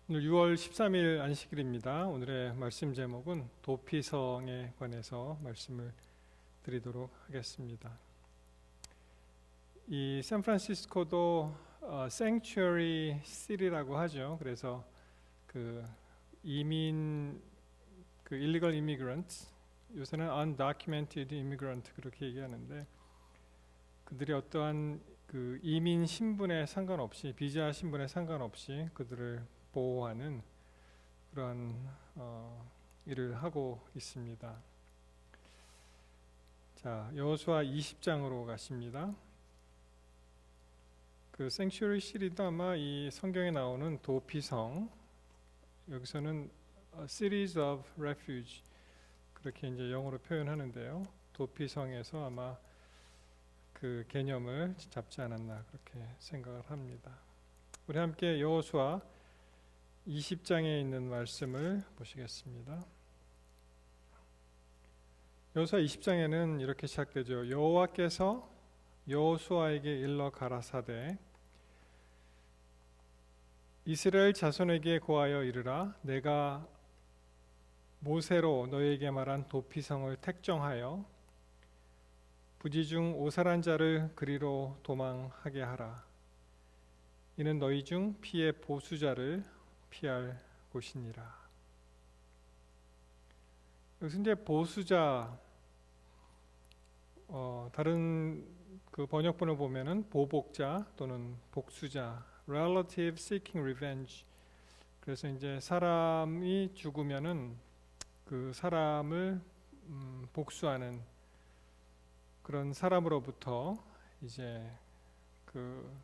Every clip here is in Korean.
오늘 6월 13일 안식일입니다. 오늘의 말씀 제목은 도피성에 관해서 말씀을 드리도록 하겠습니다. 이 샌프란시스코도 Sanctuary City라고 하죠. 그래서 그 이민, illegal immigrants, 요새는 undocumented immigrant 그렇게 얘기하는데, 그들이 어떠한 그 이민 신분에 상관없이, 비자 신분에 상관없이 그들을 보호하는 그런 일을 하고 있습니다. 자, 여호수아 20장으로 가십니다. 그 생츄리 시리도 아마 이 성경에 나오는 도피성, 여기서는 a series of refuge 그렇게 이제 영어로 표현하는데요. 도피성에서 아마 그 개념을 잡지 않았나 그렇게 생각을 합니다. 우리 함께 여호수아 20장에 있는 말씀을 보시겠습니다. 여호수아 20장에는 이렇게 시작되죠. 여호와께서 여호수아에게 일러 가라사대 이스라엘 자손에게 고하여 이르라 내가 모세로 너희에게 말한 도피성을 택정하여 부지 중 오살한 자를 그리로 도망하게 하라. 이는 너희 중 피의 보수자를 피할 곳이니라. 여기서 이제 보수자, 다른 그 번역본을 보면은 보복자 또는 복수자, relative seeking revenge. 그래서 이제 사람이 죽으면은 그 사람을 복수하는 그런 사람으로부터 이제 그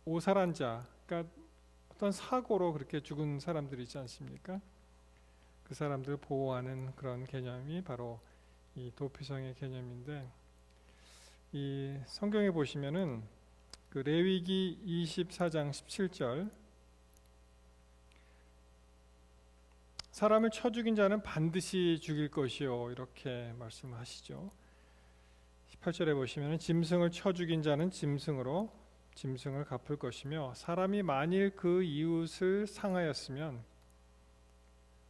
오살한 자, 그러니까 어떤 사고로 그렇게 죽은 사람들이 있지 않습니까? 그 사람들 보호하는 그런 개념이 바로 이 도피성의 개념인데, 이 성경에 보시면은 그 레위기 24장 17절 사람을 쳐 죽인 자는 반드시 죽일 것이요 이렇게 말씀하시죠. 18절에 보시면은 짐승을 쳐 죽인 자는 짐승으로 짐승을 갚을 것이며 사람이 만일 그 이웃을 상하였으면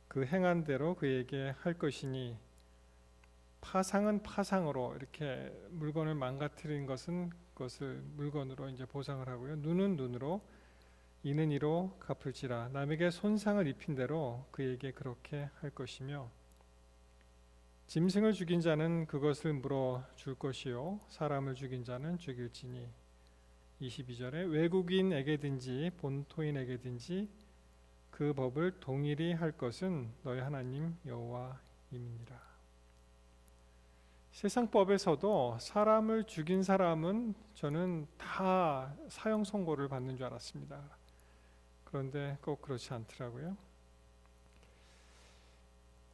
그 행한 대로 그에게 할 것이니 파상은 파상으로 이렇게 물건을 망가뜨린 것은 그것을 물건으로 이제 보상을 하고요. 눈은 눈으로 이는 이로 갚을지라 남에게 손상을 입힌 대로 그에게 그렇게 할 것이며 짐승을 죽인 자는 그것을 물어 줄 것이요 사람을 죽인 자는 죽일지니 22절에 외국인에게든지 본토인에게든지 그 법을 동일히 할 것은 너희 하나님 여호와임이니라. 세상법에서도 사람을 죽인 사람은 저는 다 사형 선고를 받는 줄 알았습니다. 그런데 꼭 그렇지 않더라고요.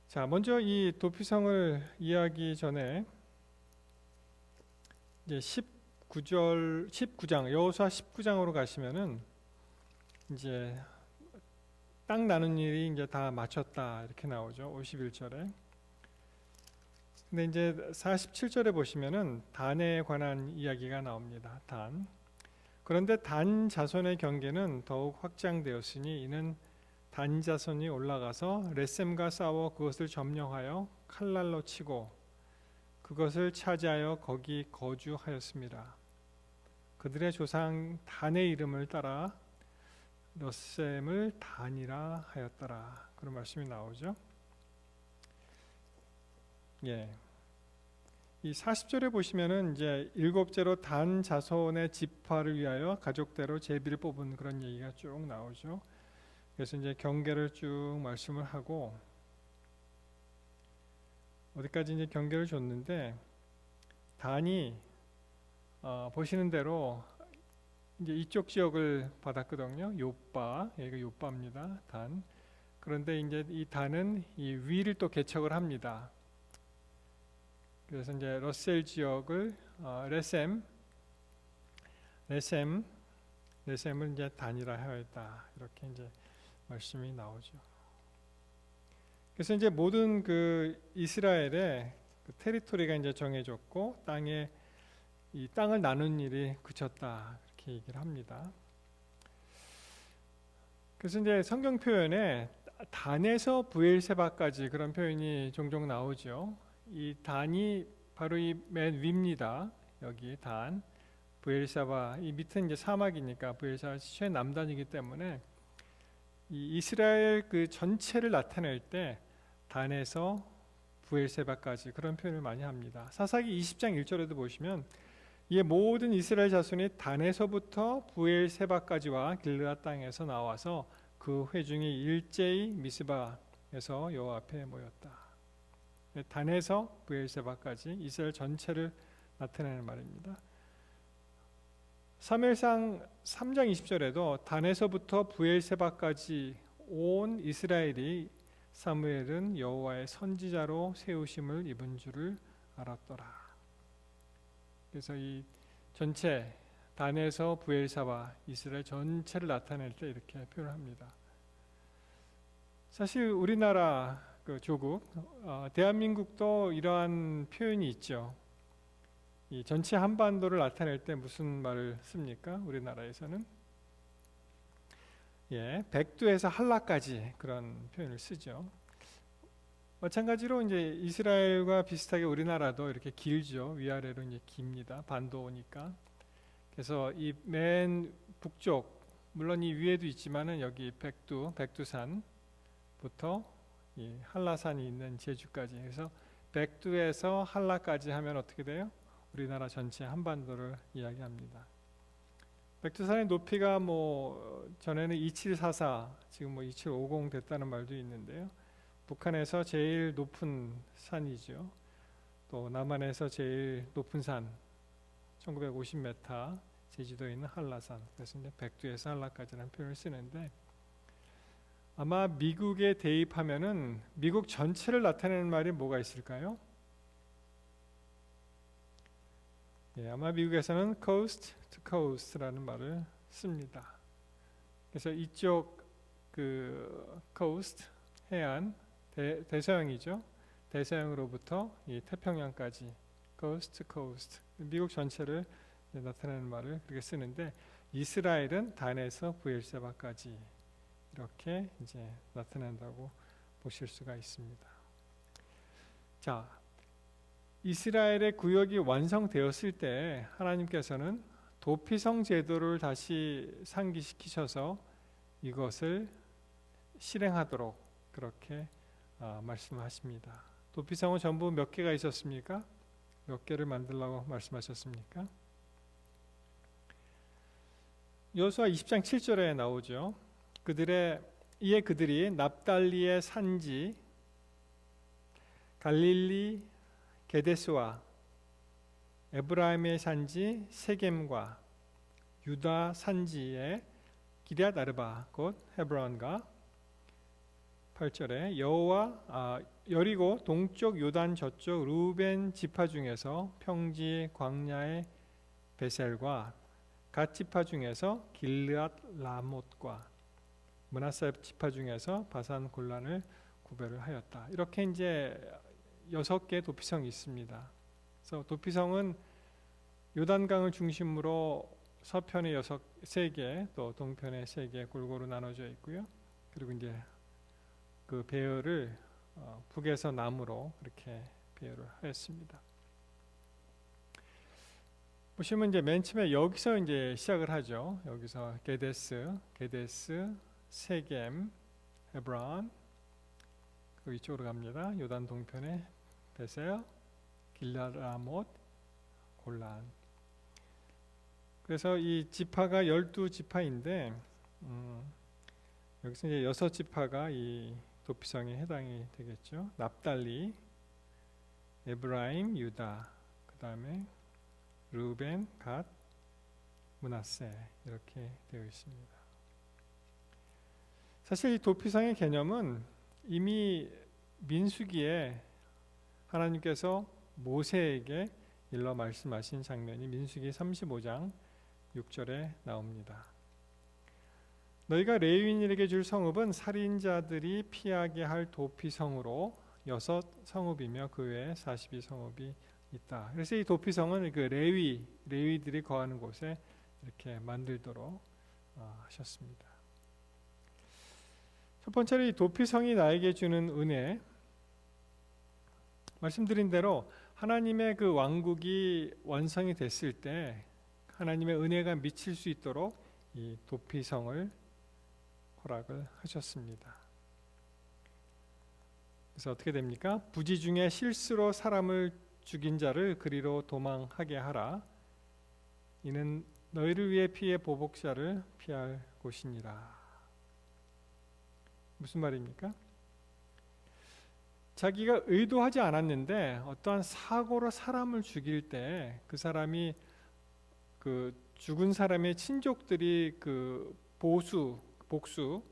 자, 먼저 이 도피성을 이해하기 전에 이제 19장 여호수아 19장으로 가시면은 이제 땅 나눈 일이 이제 다 마쳤다 이렇게 나오죠. 51절에. 근데 이제 47절에 보시면은 단에 관한 이야기가 나옵니다. 단. 그런데 단 자손의 경계는 더욱 확장되었으니 이는 단 자손이 올라가서 레셈과 싸워 그것을 점령하여 칼날로 치고 그것을 차지하여 거기 거주하였습니다. 그들의 조상 단의 이름을 따라 러셈을 단이라 하였더라. 그런 말씀이 나오죠. 예. 이 40절에 보시면은 이제 일곱째로 단 자손의 지파를 위하여 가족대로 제비를 뽑은 그런 얘기가 쭉 나오죠. 그래서 이제 경계를 쭉 말씀을 하고 어디까지 이제 경계를 줬는데 단이 보시는 대로 이제 이쪽 지역을 받았거든요. 요빠, 여기가 요빠입니다. 단. 그런데 이제 이 단은 이 위를 또 개척을 합니다. 그래서 이제 러셀 지역을 레셈을 이제 단이라 하였다. 이렇게 이제 말씀이 나오죠. 그래서 이제 모든 그 이스라엘의 그 테리토리가 이제 정해졌고 땅에 이 땅을 나눈 일이 그쳤다. 이렇게 얘기를 합니다. 그래서 이제 성경 표현에 단에서 브엘세바까지 그런 표현이 종종 나오죠. 이 단이 바로 이 맨 위입니다. 여기 단, 브엘세바, 이 밑은 이제 사막이니까 브엘세바 최남단이기 때문에 이 이스라엘 그 전체를 나타낼 때 단에서 브엘세바까지 그런 표현을 많이 합니다. 사사기 20장 1절에도 보시면 이 모든 이스라엘 자손이 단에서부터 브엘세바까지와 길르앗 땅에서 나와서 그 회중이 일제히 미스바에서 여호와 앞에 모였다. 단에서 브엘세바까지 이스라엘 전체를 나타내는 말입니다. 사무엘상 3장 20절에도 단에서부터 브엘세바까지 온 이스라엘이 사무엘은 여호와의 선지자로 세우심을 입은 줄을 알았더라. 그래서 이 전체 단에서 브엘세바 이스라엘 전체를 나타낼 때 이렇게 표현합니다. 사실 우리나라 그 조국 대한민국도 이러한 표현이 있죠. 이 전체 한반도를 나타낼 때 무슨 말을 씁니까? 우리나라에서는 백두에서 한라까지 그런 표현을 쓰죠. 마찬가지로 이제 이스라엘과 비슷하게 우리나라도 이렇게 길죠. 위아래로 이제 깁니다. 반도니까. 그래서 이 맨 북쪽, 물론 이 위에도 있지만은 여기 백두산부터 이 한라산이 있는 제주까지 해서 백두에서 한라까지 하면 어떻게 돼요? 우리나라 전체 한반도를 이야기합니다. 백두산의 높이가 뭐 전에는 2744, 지금 뭐 2750 됐다는 말도 있는데요. 북한에서 제일 높은 산이죠. 또 남한에서 제일 높은 산 1950m 제주도에 있는 한라산. 그래서 이제 백두에서 한라까지라는 표현을 쓰는데 아마 미국에 대입하면은 미국 전체를 나타내는 말이 뭐가 있을까요? 아마 미국에서는 coast to coast라는 말을 씁니다. 그래서 이쪽 그 coast 해안 대서양이죠. 대서양으로부터 이 태평양까지 coast to coast 미국 전체를 나타내는 말을 그렇게 쓰는데 이스라엘은 단에서 브엘세바까지 이렇게 이제 나타낸다고 보실 수가 있습니다. 자, 이스라엘의 구역이 완성되었을 때 하나님께서는 도피성 제도를 다시 상기시키셔서 이것을 실행하도록 그렇게 말씀하십니다. 도피성은 전부 몇 개가 있었습니까? 몇 개를 만들라고 말씀하셨습니까? 여호수아 20장 7절에 나오죠. 이에 그들이 납달리의 산지 갈릴리 게데스와 에브라임의 산지 세겜과 유다 산지의 기럇 아르바 곧 헤브론과 8절에 여리고 동쪽 요단 저쪽 루벤 지파 중에서 평지 광야의 베셀과 갓 지파 중에서 길르앗 라못과 므낫세 지파 중에서 바산 골란을 구별을 하였다. 이렇게 이제 6개 도피성이 있습니다. 그래서 도피성은 요단강을 중심으로 서편에 3개, 또 동편에 3개 골고루 나눠져 있고요. 그리고 이제 그 배열을 북에서 남으로 그렇게 배열을 하였습니다. 보시면 이제 맨 처음에 여기서 이제 시작을 하죠. 여기서 게데스, 세겜, 헤브론, 그 이쪽으로 갑니다. 요단 동편에 베셀, 길르앗 라못, 골란. 그래서 이 지파가 12지파인데 여기서 이제 6지파가 이 도피성에 해당이 되겠죠. 납달리, 에브라임, 유다, 그 다음에 루벤, 갓, 므낫세 이렇게 되어 있습니다. 사실 이 도피성의 개념은 이미 민수기에 하나님께서 모세에게 일러 말씀하신 장면이 민수기 35장 6절에 나옵니다. 너희가 레위인에게 줄 성읍은 살인자들이 피하게 할 도피성으로 6 성읍이며 그 외에 42성읍이 있다. 그래서 이 도피성은 그 레위들이 거하는 곳에 이렇게 만들도록 하셨습니다. 첫 번째로 이 도피성이 나에게 주는 은혜, 말씀드린 대로 하나님의 그 왕국이 완성이 됐을 때 하나님의 은혜가 미칠 수 있도록 이 도피성을 허락을 하셨습니다. 그래서 어떻게 됩니까? 부지 중에 실수로 사람을 죽인 자를 그리로 도망하게 하라. 이는 너희를 위해 피해 보복자를 피할 곳이니라. 무슨 말입니까? 자기가 의도하지 않았는데 어떠한 사고로 사람을 죽일 때 그 사람이 그 죽은 사람의 친족들이 그 복수,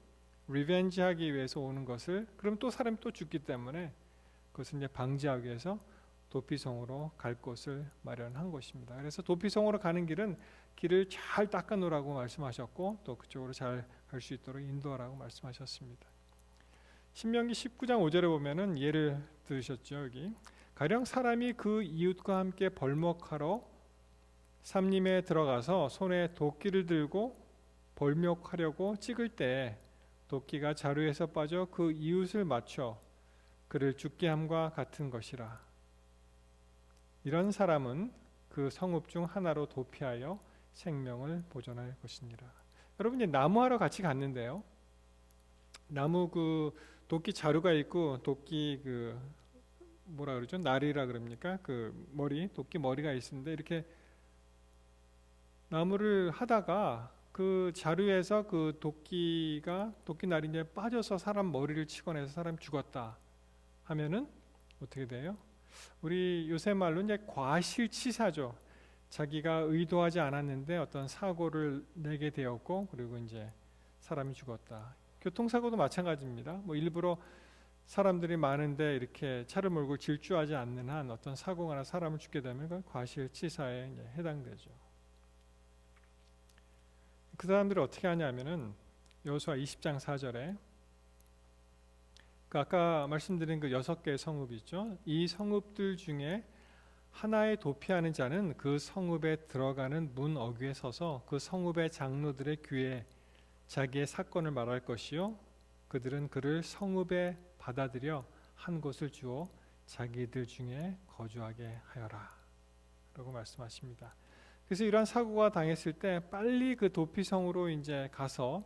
리벤지하기 위해서 오는 것을, 그럼 또 사람이 또 죽기 때문에 그것을 이제 방지하기 위해서 도피성으로 갈 곳을 마련한 것입니다. 그래서 도피성으로 가는 길을 잘 닦아 놓으라고 말씀하셨고 또 그쪽으로 잘 갈 수 있도록 인도하라고 말씀하셨습니다. 신명기 19장 5절에 보면은 예를 들으셨죠. 여기 가령 사람이 그 이웃과 함께 벌목하러 삼림에 들어가서 손에 도끼를 들고 벌목하려고 찍을 때 도끼가 자루에서 빠져 그 이웃을 맞춰 그를 죽게 함과 같은 것이라. 이런 사람은 그 성읍 중 하나로 도피하여 생명을 보존할 것이니라. 여러분 이제 나무하러 같이 갔는데요. 나무 그 도끼 자루가 있고 도끼 그 뭐라 그러죠? 날이라 그럽니까? 그 머리, 도끼 머리가 있는데 이렇게 나무를 하다가 그 자루에서 그 도끼 날이 이제 빠져서 사람 머리를 치거나 해서 사람 죽었다 하면은 어떻게 돼요? 우리 요새 말로 이제 과실치사죠. 자기가 의도하지 않았는데 어떤 사고를 내게 되었고 그리고 이제 사람이 죽었다. 교통사고도 마찬가지입니다. 뭐 일부러 사람들이 많은데 이렇게 차를 몰고 질주하지 않는 한 어떤 사고가 나 사람을 죽게 되면 그건 과실치사에 이제 해당되죠. 그 사람들이 어떻게 하냐면은 여호수아 20장 4절에 그 아까 말씀드린 그 6개의 성읍이 있죠. 이 성읍들 중에 하나에 도피하는 자는 그 성읍에 들어가는 문 어귀에 서서 그 성읍의 장로들의 귀에 자기의 사건을 말할 것이요 그들은 그를 성읍에 받아들여 한 곳을 주어 자기들 중에 거주하게 하여라 라고 말씀하십니다. 그래서 이러한 사고가 당했을 때 빨리 그 도피성으로 이제 가서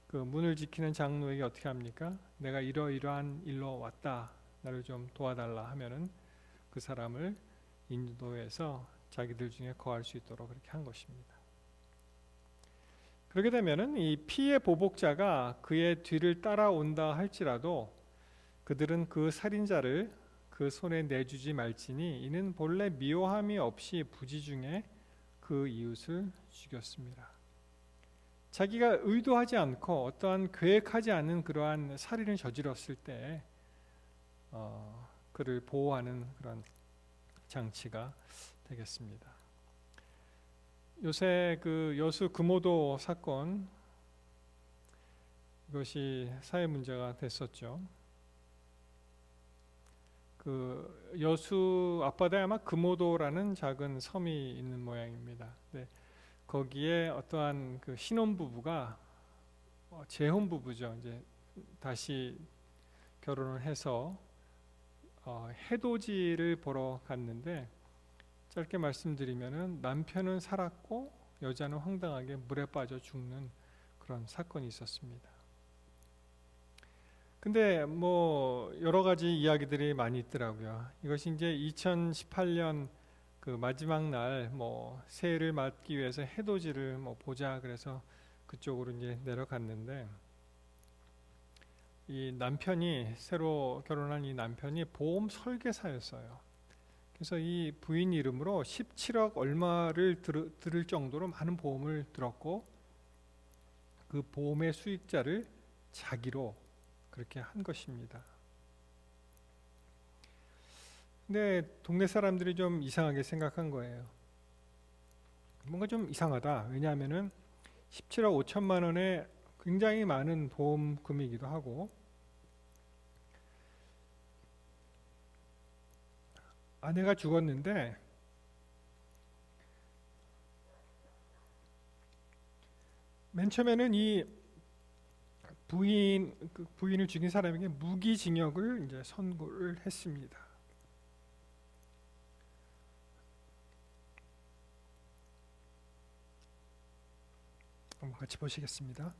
그 문을 지키는 장로에게 어떻게 합니까? 내가 이러이러한 일로 왔다, 나를 좀 도와달라 하면은 그 사람을 인도해서 자기들 중에 거할 수 있도록 그렇게 한 것입니다. 그렇게 되면은 이 피해 보복자가 그의 뒤를 따라온다 할지라도 그들은 그 살인자를 그 손에 내주지 말지니 이는 본래 미워함이 없이 부지 중에 그 이웃을 죽였습니다. 자기가 의도하지 않고 어떠한 계획하지 않은 그러한 살인을 저질렀을 때 그를 보호하는 그런 장치가 되겠습니다. 요새 그 여수 금오도 사건 이것이 사회 문제가 됐었죠. 그 여수 앞바다에 아마 금오도라는 작은 섬이 있는 모양입니다. 네, 거기에 어떠한 그 신혼부부가 재혼 부부죠. 이제 다시 결혼을 해서 해돋이를 보러 갔는데 짧게 말씀드리면은 남편은 살았고 여자는 황당하게 물에 빠져 죽는 그런 사건이 있었습니다. 근데 뭐 여러 가지 이야기들이 많이 있더라고요. 이것이 이제 2018년 그 마지막 날 뭐 새해를 맞기 위해서 해돋이를 뭐 보자 그래서 그쪽으로 이제 내려갔는데 이 남편이 새로 결혼한 이 남편이 보험 설계사였어요. 그래서 이 부인 이름으로 17억 얼마를 들을 정도로 많은 보험을 들었고 그 보험의 수익자를 자기로 그렇게 한 것입니다. 근데 동네 사람들이 좀 이상하게 생각한 거예요. 뭔가 좀 이상하다. 왜냐하면은 17억 5천만 원의 굉장히 많은 보험금이기도 하고 아내가 죽었는데 맨 처음에는 이 부인을 죽인 사람에게 무기징역을 이제 선고를 했습니다. 한번 같이 보시겠습니다.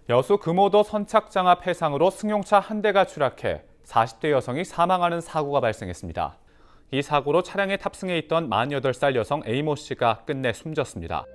여수 금오도 선착장압 해상으로 승용차 한 대가 추락해 40대 여성이 사망하는 사고가 발생했습니다. 이 사고로 차량에 탑승해 있던 48살 여성 A모 씨가 끝내 숨졌습니다.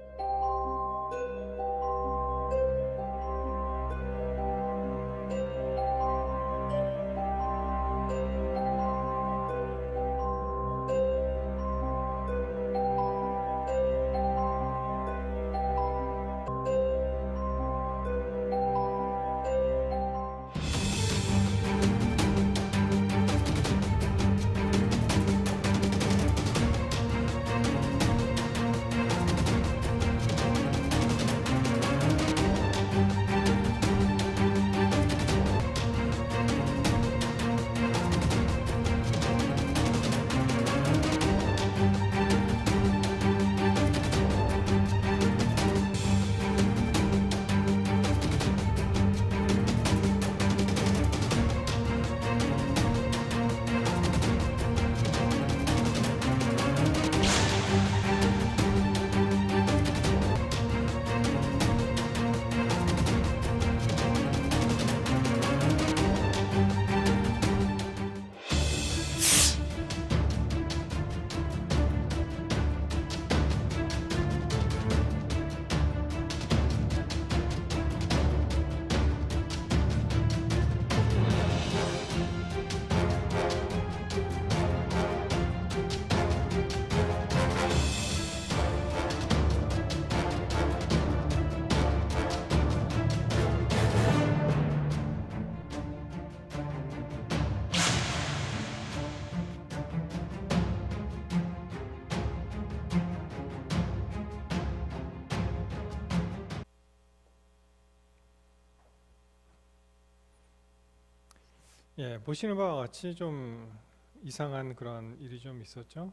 보시는 바와 같이 좀 이상한 그런 일이 좀 있었죠.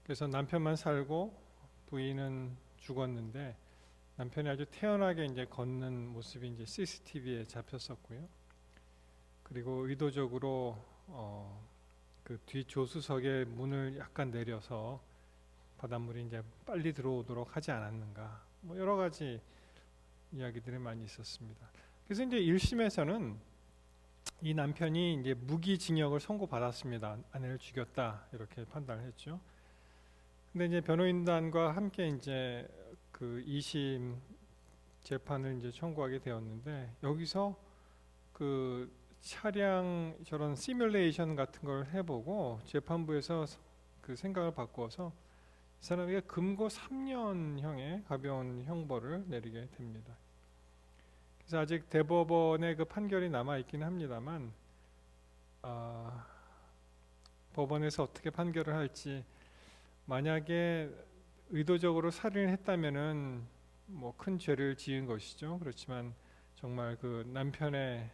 그래서 남편만 살고 부인은 죽었는데 남편이 아주 태연하게 이제 걷는 모습이 이제 CCTV에 잡혔었고요. 그리고 의도적으로 그 뒤 조수석의 문을 약간 내려서 바닷물이 이제 빨리 들어오도록 하지 않았는가. 뭐 여러 가지 이야기들이 많이 있었습니다. 그래서 이제 1심에서는 이 남편이 이제 무기징역을 선고받았습니다. 아내를 죽였다 이렇게 판단을 했죠. 근데 이제 변호인단과 함께 이제 그 2심 재판을 이제 청구하게 되었는데 여기서 그 차량 저런 시뮬레이션 같은 걸 해보고 재판부에서 그 생각을 바꾸어서 이 사람에게 금고 3년형의 가벼운 형벌을 내리게 됩니다. 그래서 아직 대법원의 그 판결이 남아 있긴 합니다만 법원에서 어떻게 판결을 할지, 만약에 의도적으로 살인을 했다면은 뭐 큰 죄를 지은 것이죠. 그렇지만 정말 그 남편의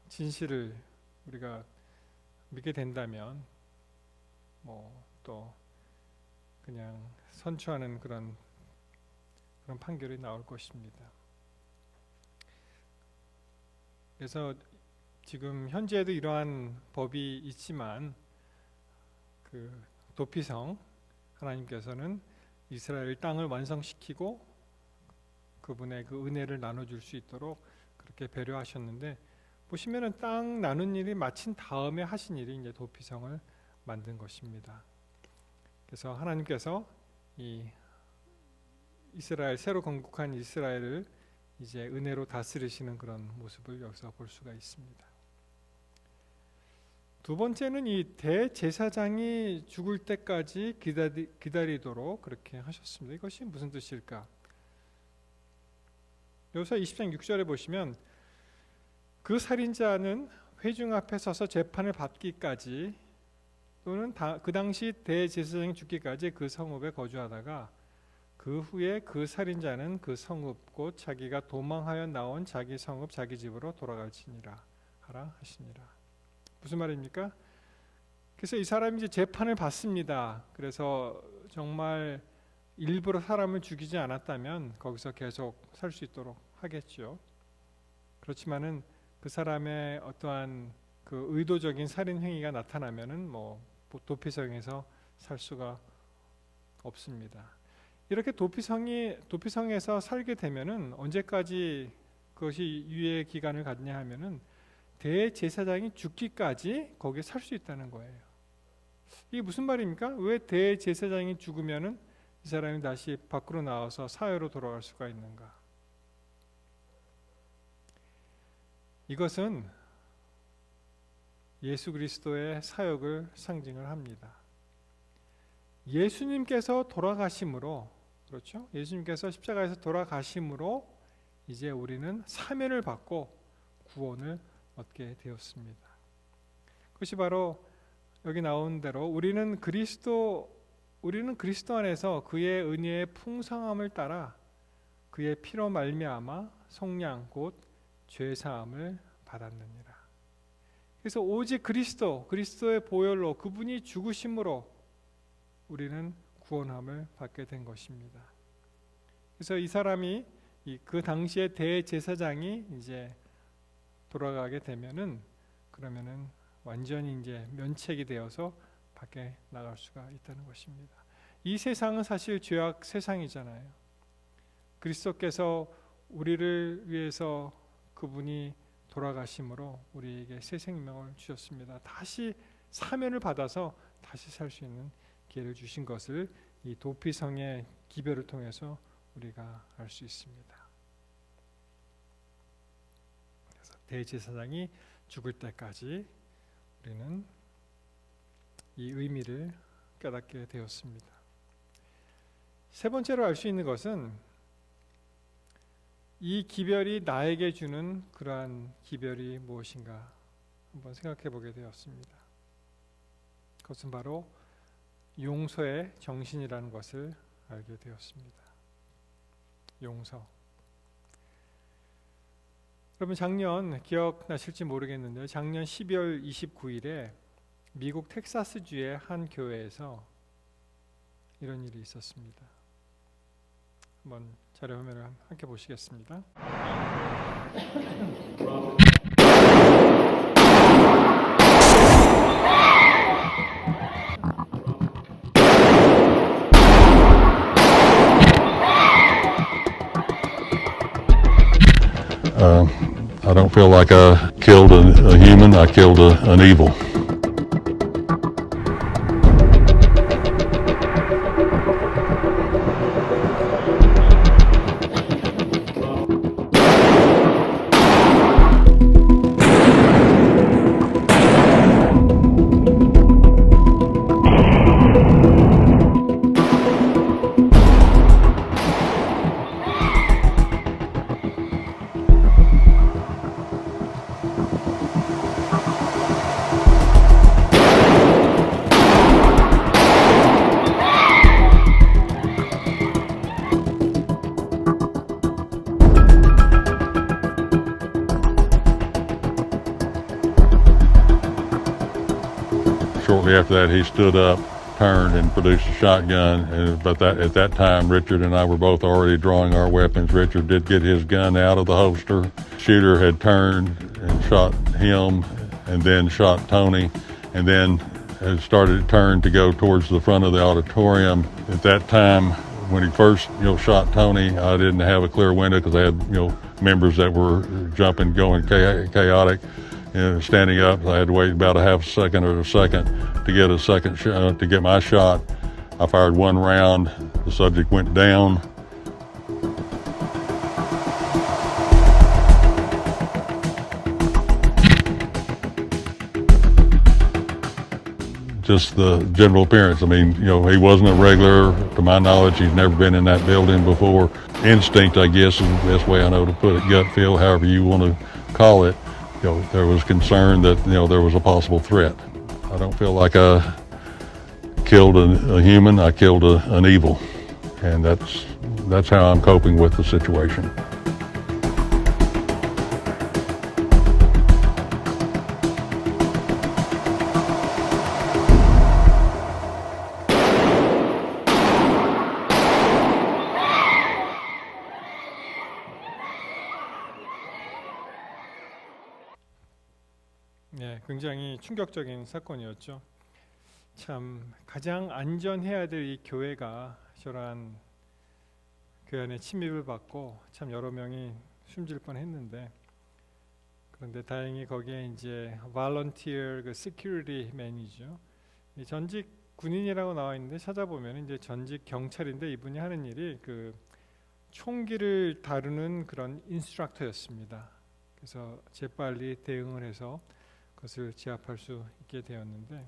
진실을 우리가 믿게 된다면 뭐 또 그냥 선처하는 그런 판결이 나올 것입니다. 그래서 지금 현재에도 이러한 법이 있지만 그 도피성 하나님께서는 이스라엘 땅을 완성시키고 그분의 그 은혜를 나눠줄 수 있도록 그렇게 배려하셨는데, 보시면은 땅 나눈 일이 마친 다음에 하신 일이 이제 도피성을 만든 것입니다. 그래서 하나님께서 이 이스라엘, 새로 건국한 이스라엘을 이제 은혜로 다스리시는 그런 모습을 여기서 볼 수가 있습니다. 두 번째는 이 대제사장이 죽을 때까지 기다리도록 그렇게 하셨습니다. 이것이 무슨 뜻일까? 여기서 20장 6절에 보시면 그 살인자는 회중 앞에 서서 재판을 받기까지 또는 그 당시 대제사장이 죽기까지 그 성읍에 거주하다가 그 후에 그 살인자는 그 성읍 곧 자기가 도망하여 나온 자기 성읍 자기 집으로 돌아갈지니라 하라 하시니라. 무슨 말입니까? 그래서 이 사람이 이제 재판을 받습니다. 그래서 정말 일부러 사람을 죽이지 않았다면 거기서 계속 살 수 있도록 하겠죠. 그렇지만은 그 사람의 어떠한 그 의도적인 살인 행위가 나타나면은 뭐 도피성에서 살 수가 없습니다. 이렇게 도피성에서 살게 되면은 언제까지 그것이 유예 기간을 갖냐 하면은 대제사장이 죽기까지 거기에 살 수 있다는 거예요. 이게 무슨 말입니까? 왜 대제사장이 죽으면은 이 사람이 다시 밖으로 나와서 사회로 돌아갈 수가 있는가? 이것은 예수 그리스도의 사역을 상징을 합니다. 예수님께서 돌아가심으로, 그렇죠? 예수님께서 십자가에서 돌아가심으로 이제 우리는 사면을 받고 구원을 얻게 되었습니다. 그것이 바로 여기 나온 대로 우리는 그리스도 안에서 그의 은혜의 풍성함을 따라 그의 피로 말미암아 속량 곧 죄 사함을 받았느니라. 그래서 오직 그리스도의 보혈로 그분이 죽으심으로 우리는 구원함을 받게 된 것입니다. 그래서 이 사람이 그 당시에 대제사장이 이제 돌아가게 되면은 그러면은 완전히 이제 면책이 되어서 밖에 나갈 수가 있다는 것입니다. 이 세상은 사실 죄악 세상이잖아요. 그리스도께서 우리를 위해서 그분이 돌아가심으로 우리에게 새 생명을 주셨습니다. 다시 사면을 받아서 다시 살 수 있는 기회를 주신 것을 이 도피성의 기별을 통해서 우리가 알 수 있습니다. 그래서 대제사장이 죽을 때까지 우리는 이 의미를 깨닫게 되었습니다. 세 번째로 알 수 있는 것은 이 기별이 나에게 주는 그러한 기별이 무엇인가 한번 생각해 보게 되었습니다. 그것은 바로 용서의 정신이라는 것을 알게 되었습니다. 용서. 여러분 작년 기억나실지 모르겠는데 작년 12월 29일에 미국 텍사스주의 한 교회에서 이런 일이 있었습니다. 한번 자료 화면을 함께 보시겠습니다. I don't feel like I killed a human, I killed an evil. Shortly after that, he stood up, turned, and produced a shotgun. But at that time, Richard and I were both already drawing our weapons. Richard did get his gun out of the holster. Shooter had turned and shot him, and then shot Tony, and then had started to turn to go towards the front of the auditorium. At that time, when he first, shot Tony, I didn't have a clear window because I had, members that were jumping, going chaotic. Standing up, I had to wait about a half second or a second to get a second shot, to get my shot. I fired one round. The subject went down. Just the general appearance. I mean, he wasn't a regular. To my knowledge, he's never been in that building before. Instinct, I guess, is the best way I know to put it. Gut feel, however you want to call it. There was concern that there was a possible threat. I don't feel like I killed a human. I killed an evil, and that's how I'm coping with the situation. 네, 굉장히 충격적인 사건이었죠. 참 가장 안전해야 될 이 교회가 저러한 교회 안에 침입을 받고 참 여러 명이 숨질 뻔했는데, 그런데 다행히 거기에 이제 volunteer 그 security man이죠. 이 전직 군인이라고 나와 있는데 찾아보면 이제 전직 경찰인데 이분이 하는 일이 그 총기를 다루는 그런 인스트럭터였습니다. 그래서 재빨리 대응을 해서 그것을 제압할 수 있게 되었는데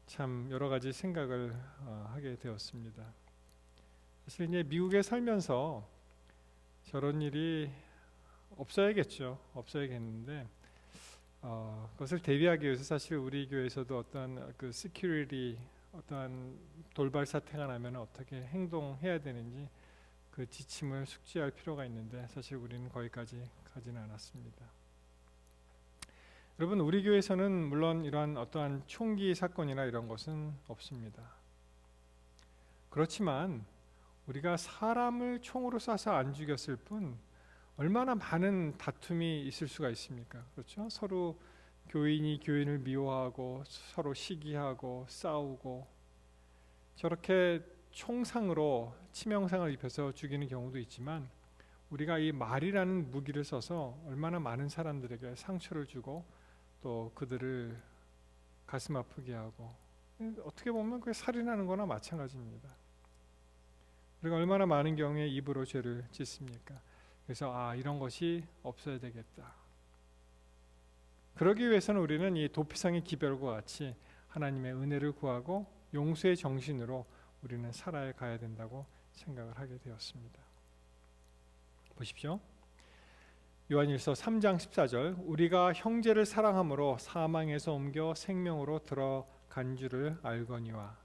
참 여러 가지 생각을 하게 되었습니다. 사실 이제 미국에 살면서 저런 일이 없어야겠는데 그것을 대비하기 위해서 사실 우리 교회에서도 어떤 그 시큐리티 어떠한 돌발 사태가 나면 어떻게 행동해야 되는지 그 지침을 숙지할 필요가 있는데 사실 우리는 거기까지 가지는 않았습니다. 여러분, 우리 교회에서는 물론 이러한 어떠한 총기 사건이나 이런 것은 없습니다. 그렇지만 우리가 사람을 총으로 쏴서 안 죽였을 뿐 얼마나 많은 다툼이 있을 수가 있습니까? 그렇죠? 서로 교인이 교인을 미워하고 서로 시기하고 싸우고 저렇게 총상으로 치명상을 입혀서 죽이는 경우도 있지만 우리가 이 말이라는 무기를 써서 얼마나 많은 사람들에게 상처를 주고 또 그들을 가슴 아프게 하고 어떻게 보면 그게 살인하는 거나 마찬가지입니다. 우리가 얼마나 많은 경우에 입으로 죄를 짓습니까? 그래서 이런 것이 없어야 되겠다. 그러기 위해서는 우리는 이 도피성의 기별과 같이 하나님의 은혜를 구하고 용서의 정신으로 우리는 살아야 가야 된다고 생각을 하게 되었습니다. 보십시오. 요한일서 3장 14절 우리가 형제를 사랑함으로 사망에서 옮겨 생명으로 들어간 줄을 알거니와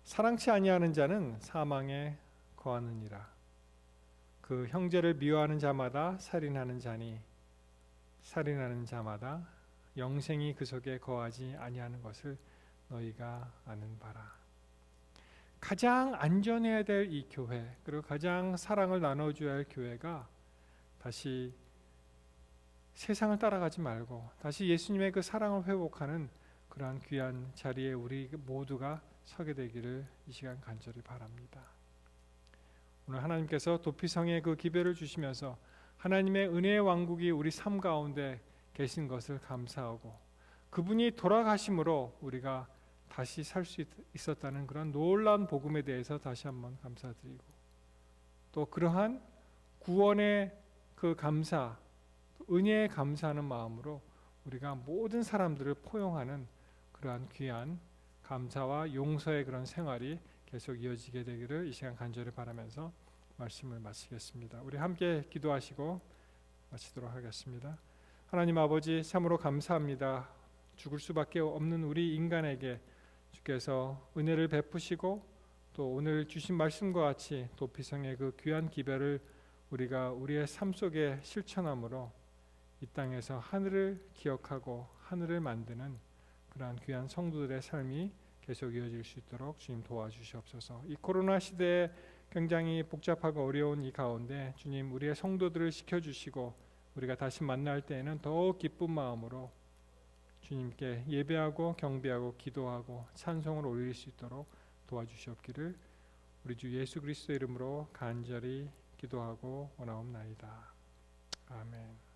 사랑치 아니하는 자는 사망에 거하느니라. 그 형제를 미워하는 자마다 살인하는 자니 살인하는 자마다 영생이 그 속에 거하지 아니하는 것을 너희가 아는 바라. 가장 안전해야 될 이 교회, 그리고 가장 사랑을 나눠줘야 할 교회가 다시 세상을 따라가지 말고 다시 예수님의 그 사랑을 회복하는 그러한 귀한 자리에 우리 모두가 서게 되기를 이 시간 간절히 바랍니다. 오늘 하나님께서 도피성의 그 기별을 주시면서 하나님의 은혜의 왕국이 우리 삶 가운데 계신 것을 감사하고 그분이 돌아가심으로 우리가 다시 살 수 있었다는 그런 놀라운 복음에 대해서 다시 한번 감사드리고 또 그러한 구원의 그 감사, 은혜에 감사하는 마음으로 우리가 모든 사람들을 포용하는 그러한 귀한 감사와 용서의 그런 생활이 계속 이어지게 되기를 이 시간 간절히 바라면서 말씀을 마치겠습니다. 우리 함께 기도하시고 마치도록 하겠습니다. 하나님 아버지, 참으로 감사합니다. 죽을 수밖에 없는 우리 인간에게 주께서 은혜를 베푸시고 또 오늘 주신 말씀과 같이 도피성의 그 귀한 기별을 우리가 우리의 삶 속에 실천함으로 이 땅에서 하늘을 기억하고 하늘을 만드는 그러한 귀한 성도들의 삶이 계속 이어질 수 있도록 주님 도와주시옵소서. 이 코로나 시대에 굉장히 복잡하고 어려운 이 가운데 주님 우리의 성도들을 지켜주시고 우리가 다시 만날 때에는 더욱 기쁜 마음으로 주님께 예배하고 경배하고 기도하고 찬송을 올릴 수 있도록 도와주시옵기를 우리 주 예수 그리스도 이름으로 간절히 기도하고 원하옵나이다. 아멘.